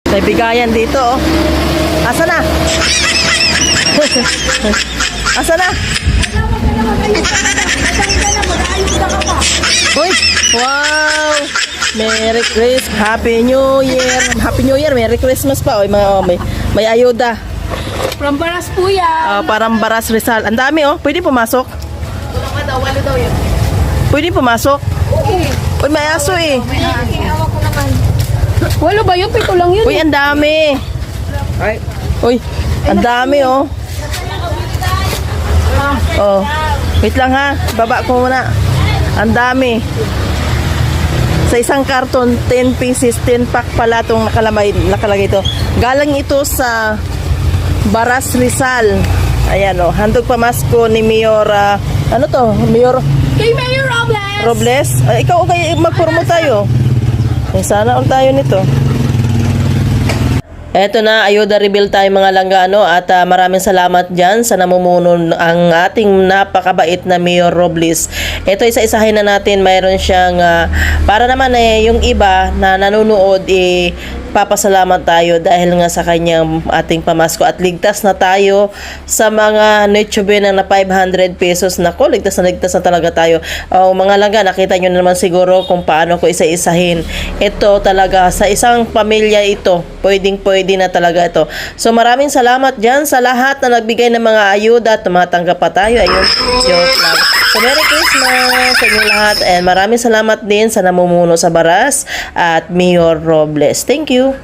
May bigayan dito, oh. Asa na? Asa na? Uy! Wow! Merry Christmas! Happy New Year! Happy New Year! Merry Christmas pa! Oy, mga, may ayuda. From Baras po yan. Parang Baras Rizal. Ang dami, oh. Pwede pumasok? Walo daw yun. Pwede pumasok? Uy, may aso eh. Awa ko naman. Walo ba yun? Pito lang yun. Uy, ang dami. Uy, ang dami, oh. Oh. Wait lang ha. Baba ko muna. Ang dami. Sa isang karton, 10 pieces, 10 pack pala itong nakalagay ito. Galing ito sa Baras Rizal. Ayan, oh. Handog pamasko ni Mayor, ano to? Mayor Kay Mayor Robles. Robles. Ikaw, okay, mag-promote tayo. Sana all tayo nito. Eto na, ayuda reveal tayo mga langgano at maraming salamat dyan sa namumuno ang ating napakabait na Mayor Robles. Ito isa-isahin na natin, mayroon siyang para naman yung iba na nanonood papasalamat tayo dahil nga sa kanyang ating pamasko at ligtas na tayo sa mga netsube na 500 pesos. Nako, ligtas na talaga tayo. Mga langga, nakita nyo naman siguro kung paano ko isa-isahin. Ito talaga, sa isang pamilya ito, pwede na talaga ito. So maraming salamat dyan sa lahat na nagbigay ng mga ayuda at tumatanggap pa tayo. Ayun, joke lang. So Merry Christmas sa inyo lahat and maraming salamat din sa namumuno sa Baras at Mayor Robles. Thank you.